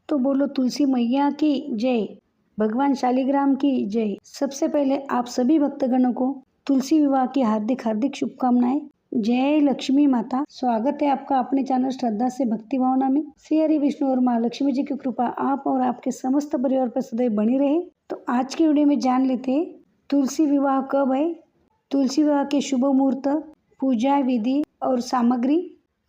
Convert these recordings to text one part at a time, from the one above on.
तो बोलो तुलसी मैया की जय, भगवान शालिग्राम की जय। सबसे पहले आप सभी भक्तगणों को तुलसी विवाह की हार्दिक हार्दिक शुभकामनाएं। जय लक्ष्मी माता। स्वागत है आपका अपने चैनल श्रद्धा से भक्ति भावना में। श्री हरि विष्णु और माँ लक्ष्मी जी की कृपा आप और आपके समस्त परिवार पर सदैव बनी रहे। तो आज की वीडियो में जान लेते हैं तुलसी विवाह कब है, तुलसी विवाह के शुभ मुहूर्त, पूजा विधि और सामग्री,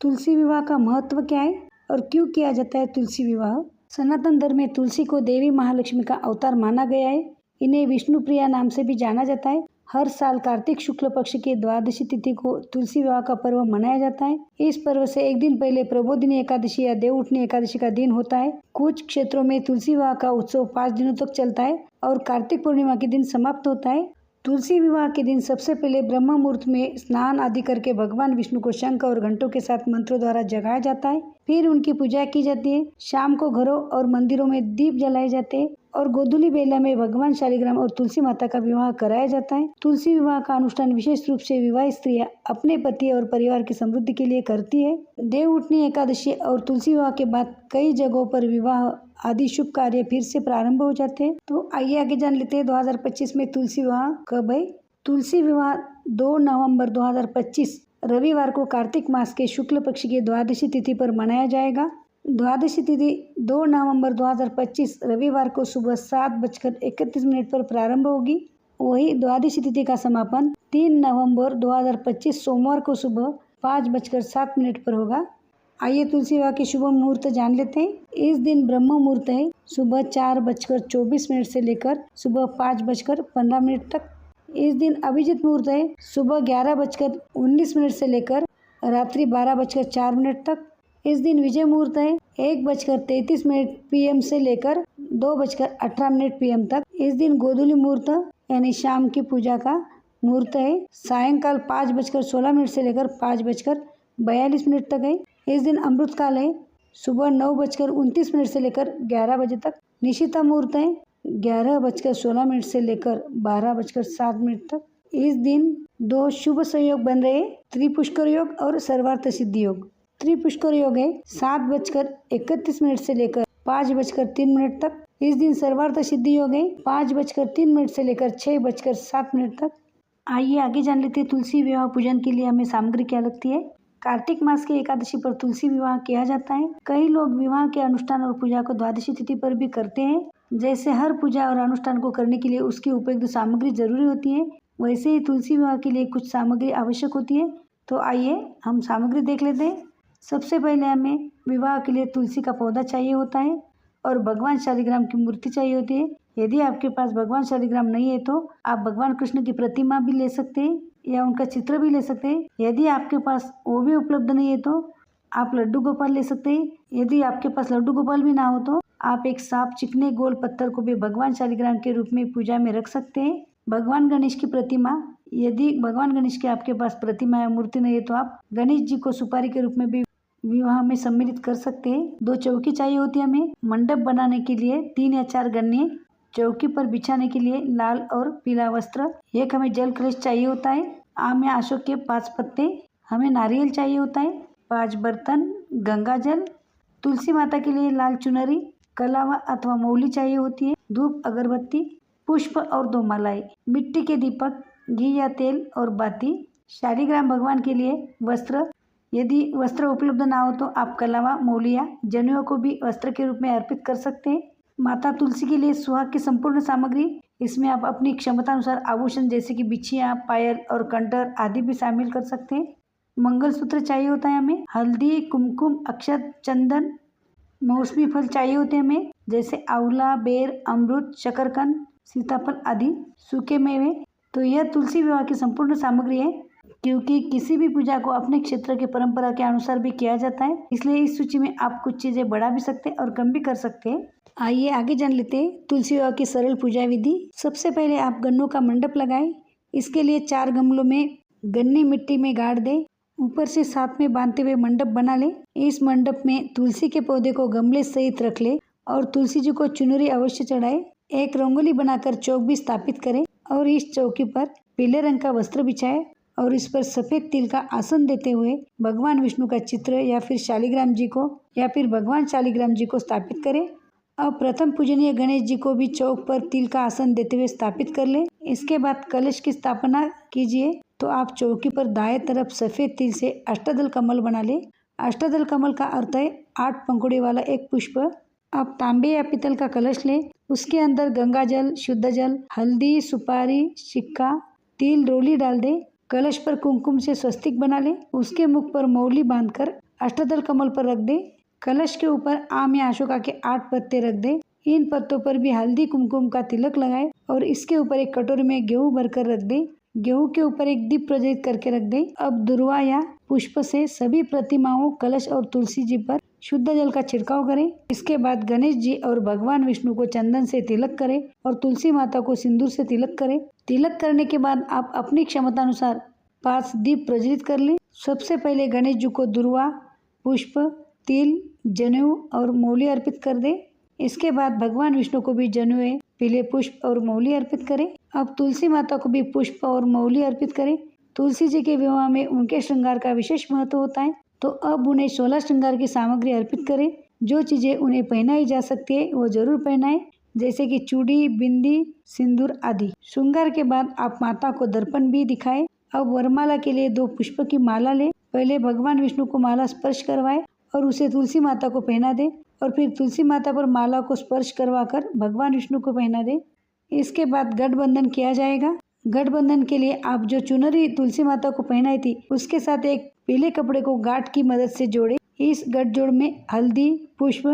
तुलसी विवाह का महत्व क्या है और क्यों किया जाता है तुलसी विवाह। सनातन धर्म में तुलसी को देवी महालक्ष्मी का अवतार माना गया है। इन्हें विष्णु प्रिया नाम से भी जाना जाता है। हर साल कार्तिक शुक्ल पक्ष की द्वादशी तिथि को तुलसी विवाह का पर्व मनाया जाता है। इस पर्व से एक दिन पहले प्रबोधिनी एकादशी या देव उठनी एकादशी का दिन होता है। कुछ क्षेत्रों में तुलसी विवाह का उत्सव 5 दिनों तक चलता है और कार्तिक पूर्णिमा के दिन समाप्त होता है। तुलसी विवाह के दिन सबसे पहले ब्रह्म मुहूर्त में स्नान आदि करके भगवान विष्णु को शंख और घंटों के साथ मंत्रों द्वारा जगाया जाता है। फिर उनकी पूजा की जाती है। शाम को घरों और मंदिरों में दीप जलाए जाते हैं और गोधूली बेला में भगवान शालिग्राम और तुलसी माता का विवाह कराया जाता है। तुलसी विवाह का अनुष्ठान विशेष रूप से विवाहित स्त्रियां अपने पति और परिवार की समृद्धि के लिए करती है। देव उठनी एकादशी और तुलसी विवाह के बाद कई जगहों पर विवाह आदि शुभ कार्य फिर से प्रारंभ हो जाते हैं। तो आइए आगे जान लेते हैं 2025 में तुलसी विवाह कब है। तुलसी विवाह 2 नवंबर 2025 रविवार को कार्तिक मास के शुक्ल पक्ष की द्वादशी तिथि पर मनाया जाएगा। द्वादशी तिथि 2 नवंबर 2025 रविवार को सुबह 7:31 पर प्रारंभ होगी। वही द्वादशी तिथि का समापन 3 नवंबर 2025 सोमवार को सुबह 5:07 पर होगा। आइए तुलसी विवाह के शुभ मुहूर्त जान लेते हैं। इस दिन ब्रह्म मुहूर्त है सुबह 4:24 से लेकर सुबह 5:15 तक। इस दिन अभिजित मुहूर्त है सुबह 11:19 से लेकर रात्रि 12:04 तक। इस दिन विजय मुहूर्त है 1:33 PM से लेकर 2:18 PM तक। इस दिन गोधूली मुहूर्त यानी शाम की पूजा का मुहूर्त है सायंकाल 5:16 से लेकर 5:42 तक है। इस दिन अमृत काल है सुबह 9:29 से लेकर 11 बजे तक। निशिता मुहूर्त है 11:16 से लेकर 12:07 तक। इस दिन 2 शुभ संयोग बन रहे हैं, त्रिपुष्कर योग और सर्वार्थ सिद्धि योग। त्रिपुष्कर योग है 7:31 से लेकर 5:03 तक। इस दिन सर्वार्थ सिद्धि योग है 5:03 से लेकर 6:07 तक। आइए आगे जान लेते हैं तुलसी विवाह पूजन के लिए हमें सामग्री क्या लगती है। कार्तिक मास की एकादशी पर तुलसी विवाह किया जाता है। कई लोग विवाह के अनुष्ठान और पूजा को द्वादशी तिथि पर भी करते हैं। जैसे हर पूजा और अनुष्ठान को करने के लिए उसकी उपयुक्त सामग्री जरूरी होती है, वैसे ही तुलसी विवाह के लिए कुछ सामग्री आवश्यक होती है। तो आइए हम सामग्री देख लेते हैं। सबसे पहले हमें विवाह के लिए तुलसी का पौधा चाहिए होता है और भगवान शालिग्राम की मूर्ति चाहिए होती है। यदि आपके पास भगवान शालिग्राम नहीं है तो आप भगवान कृष्ण की प्रतिमा भी ले सकते हैं या उनका चित्र भी ले सकते हैं। यदि आपके पास वो भी उपलब्ध नहीं है तो आप लड्डू गोपाल ले सकते हैं। यदि आपके पास लड्डू गोपाल भी ना हो तो आप एक साफ चिकने गोल पत्थर को भी भगवान शालिग्राम के रूप में पूजा में रख सकते हैं। भगवान गणेश की प्रतिमा, यदि भगवान गणेश की आपके पास प्रतिमा या मूर्ति नहीं है तो आप गणेश जी को सुपारी के रूप में भी विवाह में सम्मिलित कर सकते हैं। 2 चौकी चाहिए होती है हमें। मंडप बनाने के लिए 3 या 4 गन्ने, चौकी पर बिछाने के लिए लाल और पीला वस्त्र, एक हमें जल कलश चाहिए होता है, आम या अशोक के 5 पत्ते, हमें नारियल चाहिए होता है, 5 बर्तन, गंगा जल, तुलसी माता के लिए लाल चुनरी, कलावा अथवा मौली चाहिए होती है, धूप अगरबत्ती, पुष्प और 2 मालाएं, मिट्टी के दीपक, घी या तेल और बाती, शालिग्राम भगवान के लिए वस्त्र। यदि वस्त्र उपलब्ध ना हो तो आप कलावा, मौली या जनेऊ को भी वस्त्र के रूप में अर्पित कर सकते हैं। माता तुलसी के लिए सुहाग की संपूर्ण सामग्री, इसमें आप अपनी क्षमता अनुसार आभूषण जैसे कि बिछिया, पायल और कंटर आदि भी शामिल कर सकते हैं। मंगलसूत्र चाहिए होता है हमें, हल्दी, कुमकुम, अक्षत, चंदन, मौसमी फल चाहिए होते हैं हमें जैसे आंवला, बेर, अमरूद, शकरकंद, सीताफल आदि सूखे मेवे। तो यह तुलसी विवाह की संपूर्ण सामग्री है। क्योंकि किसी भी पूजा को अपने क्षेत्र के परंपरा के अनुसार भी किया जाता है, इसलिए इस सूची में आप कुछ चीजें बढ़ा भी सकते हैं और कम भी कर सकते हैं। आइए आगे जान लेते हैं तुलसी विवाह की सरल पूजा विधि। सबसे पहले आप गन्नों का मंडप लगाएं। इसके लिए 4 गमलों में गन्ने मिट्टी में गाड़ दें। ऊपर से साथ में बांधते हुए मंडप बना लें। इस मंडप में तुलसी के पौधे को गमले सहित रख ले और तुलसी जी को चुनरी अवश्य चढ़ाए। एक रंगोली बनाकर चौक भी स्थापित करें और इस चौकी पर पीले रंग का वस्त्र बिछाए और इस पर सफेद तिल का आसन देते हुए भगवान विष्णु का चित्र या फिर शालिग्राम जी को स्थापित करें अब प्रथम पूजनीय गणेश जी को भी चौक पर तिल का आसन देते हुए स्थापित कर ले। इसके बाद कलश की स्थापना कीजिए। तो आप चौकी पर दाएं तरफ सफेद तिल से अष्टदल कमल बना ले। अष्टदल कमल का अर्थ है 8 पंखुड़ी वाला एक पुष्प। अब तांबे या पीतल का कलश ले, उसके अंदर गंगा जल, शुद्ध जल, हल्दी, सुपारी, सिक्का, तिल, रोली डाल दे। कलश पर कुमकुम से स्वस्तिक बना ले। उसके मुख पर मौली बांधकर अष्टदल कमल पर रख दे। कलश के ऊपर आम या अशोका के 8 पत्ते रख दे। इन पत्तों पर भी हल्दी कुमकुम का तिलक लगाए और इसके ऊपर एक कटोरी में गेहूं भरकर रख दे। गेहूं के ऊपर एक दीप प्रज्वलित करके रख दे। अब दुर्वा या पुष्प से सभी प्रतिमाओं, कलश और तुलसी जी पर शुद्ध जल का छिड़काव करें। इसके बाद गणेश जी और भगवान विष्णु को चंदन से तिलक करें और तुलसी माता को सिंदूर से तिलक करें। तिलक करने के बाद आप अपनी क्षमता अनुसार 5 दीप प्रज्वलित कर लें। सबसे पहले गणेश जी को दुर्वा, पुष्प, तिल, जनेऊ और मौली अर्पित कर दे। इसके बाद भगवान विष्णु को भी जनेऊ, पीले पुष्प और मौली अर्पित करें। अब तुलसी माता को भी पुष्प और मौली अर्पित करें। तुलसी जी के विवाह में उनके श्रृंगार का विशेष महत्व होता है, तो अब उन्हें 16 श्रृंगार की सामग्री अर्पित करें। जो चीजें उन्हें पहनाई जा सकती है वो जरूर पहनाएं, जैसे कि चूड़ी, बिंदी, सिंदूर आदि। श्रृंगार के बाद आप माता को दर्पण भी दिखाएं। अब वरमाला के लिए 2 पुष्प की माला ले। पहले भगवान विष्णु को माला स्पर्श करवाए और उसे तुलसी माता को पहना दे और फिर तुलसी माता पर माला को स्पर्श करवाकर भगवान विष्णु को पहना दे। इसके बाद गठबंधन किया जाएगा। गठबंधन के लिए आप जो चुनरी तुलसी माता को पहनाई थी उसके साथ एक पीले कपड़े को गांठ की मदद से जोड़े। इस गठजोड़ में हल्दी, पुष्प,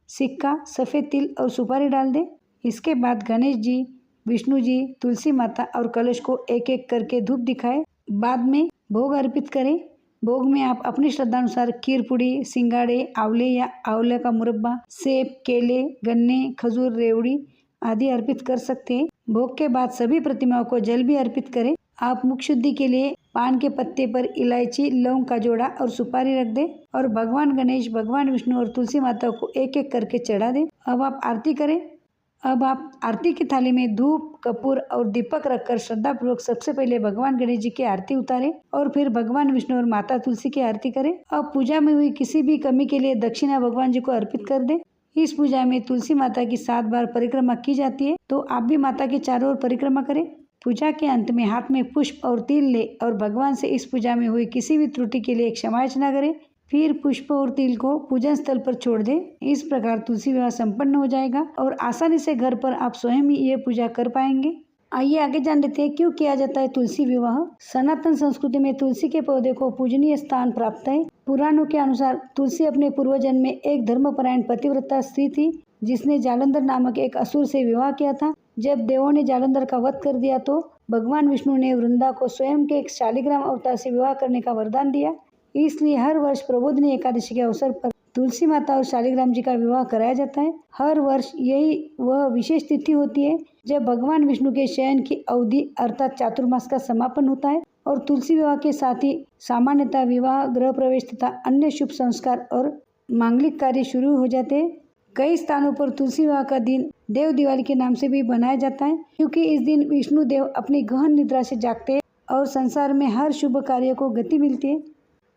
सिक्का, सफेद तिल और सुपारी डाल दे। इसके बाद गणेश जी, विष्णु जी, तुलसी माता और कलश को एक एक करके धूप दिखाए। बाद में भोग अर्पित करें। भोग में आप अपनी श्रद्धानुसार खीर पूड़ी, सिंगाड़े, आंवले या आंवले का मुरब्बा, सेब, केले, गन्ने, खजूर, रेवड़ी आदि अर्पित कर सकते हैं। भोग के बाद सभी प्रतिमाओं को जल भी अर्पित करें। आप मुख शुद्धि के लिए पान के पत्ते पर इलायची, लौंग का जोड़ा और सुपारी रख दें और भगवान गणेश, भगवान विष्णु और तुलसी माता को एक एक करके चढ़ा दें। अब आप आरती करें। अब आप आरती की थाली में धूप, कपूर और दीपक रखकर श्रद्धापूर्वक सबसे पहले भगवान गणेश जी की आरती उतारें और फिर भगवान विष्णु और माता तुलसी की आरती करें। अब पूजा में हुई किसी भी कमी के लिए दक्षिणा भगवान जी को अर्पित कर दें। इस पूजा में तुलसी माता की 7 बार परिक्रमा की जाती है, तो आप भी माता के चारों ओर परिक्रमा करें। पूजा के अंत में हाथ में पुष्प और तिल ले और भगवान से इस पूजा में हुई किसी भी त्रुटि के लिए क्षमा याचना करें। फिर पुष्प और तिल को पूजन स्थल पर छोड़ दें। इस प्रकार तुलसी विवाह संपन्न हो जाएगा और आसानी से घर पर आप स्वयं ही ये पूजा कर पाएंगे। आइए आगे जान लेते हैं क्यों किया जाता है तुलसी विवाह। सनातन संस्कृति में तुलसी के पौधे को पूजनीय स्थान प्राप्त है। पुराणों के अनुसार तुलसी अपने पूर्वजन्म में एक धर्मपरायण पतिव्रता स्त्री थी, जिसने जालंधर नामक एक असुर से विवाह किया था। जब देवों ने जालंधर का वध कर दिया तो भगवान विष्णु ने वृंदा को स्वयं के एक शालिग्राम अवतार से विवाह करने का वरदान दिया। इसलिए हर वर्ष प्रबोधिनी एकादशी के अवसर पर तुलसी माता और शालिग्राम जी का विवाह कराया जाता है। हर वर्ष यही वह विशेष तिथि होती है जब भगवान विष्णु के शयन की अवधि अर्थात चातुर्मास का समापन होता है और तुलसी विवाह के साथ ही सामान्यतः विवाह, गृह प्रवेश तथा अन्य शुभ संस्कार और मांगलिक कार्य शुरू हो जाते हैं। कई स्थानों पर तुलसी विवाह का दिन देव दिवाली के नाम से भी बनाया जाता है, क्योंकि इस दिन विष्णु देव अपनी गहन निद्रा से जागते हैं और संसार में हर शुभ कार्य को गति मिलती है।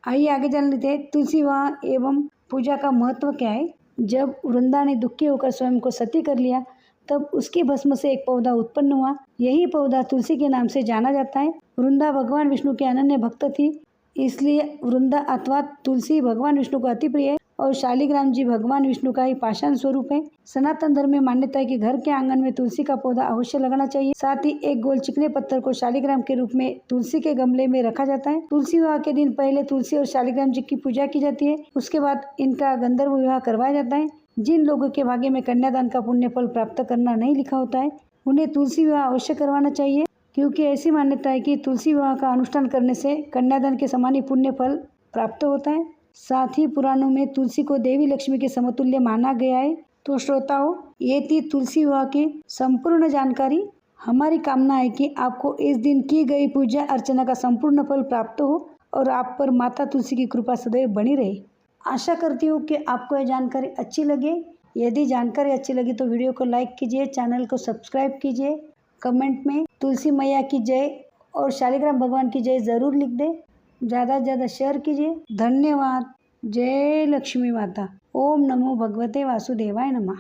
आइए आगे जान लेते हैं तुलसी विवाह एवं पूजा का महत्व क्या है। जब वृंदा ने दुखी होकर स्वयं को सती कर लिया तब उसके भस्म से एक पौधा उत्पन्न हुआ। यही पौधा तुलसी के नाम से जाना जाता है। वृंदा भगवान विष्णु के अनन्य भक्त थी, इसलिए वृंदा अथवा तुलसी भगवान विष्णु को अति प्रिय है और शालिग्राम जी भगवान विष्णु का ही पाषाण स्वरूप है। सनातन धर्म में मान्यता है कि घर के आंगन में तुलसी का पौधा अवश्य लगाना चाहिए। साथ ही एक गोल चिकने पत्थर को शालिग्राम के रूप में तुलसी के गमले में रखा जाता है। तुलसी विवाह के दिन पहले तुलसी और शालिग्राम जी की पूजा की जाती है। उसके बाद इनका गंधर्व विवाह करवाया जाता है। जिन लोगों के भाग्य में कन्यादान का पुण्य फल प्राप्त करना नहीं लिखा होता है उन्हें तुलसी विवाह अवश्य करवाना चाहिए, क्योंकि ऐसी मान्यता है कि तुलसी विवाह का अनुष्ठान करने से कन्यादान के समान ही पुण्य फल प्राप्त होता है। साथ ही पुराणों में तुलसी को देवी लक्ष्मी के समतुल्य माना गया है। तो श्रोताओं, ये थी तुलसी विवाह की संपूर्ण जानकारी। हमारी कामना है कि आपको इस दिन की गई पूजा अर्चना का संपूर्ण फल प्राप्त हो और आप पर माता तुलसी की कृपा सदैव बनी रहे। आशा करती हूँ कि आपको यह जानकारी अच्छी लगे। यदि जानकारी अच्छी लगी तो वीडियो को लाइक कीजिए, चैनल को सब्सक्राइब कीजिए, कमेंट में तुलसी मैया की जय और शालिग्राम भगवान की जय ज़रूर लिख दें। ज़्यादा से ज़्यादा शेयर कीजिए। धन्यवाद। जय लक्ष्मी माता। ओम नमो भगवते वासुदेवाय नमः।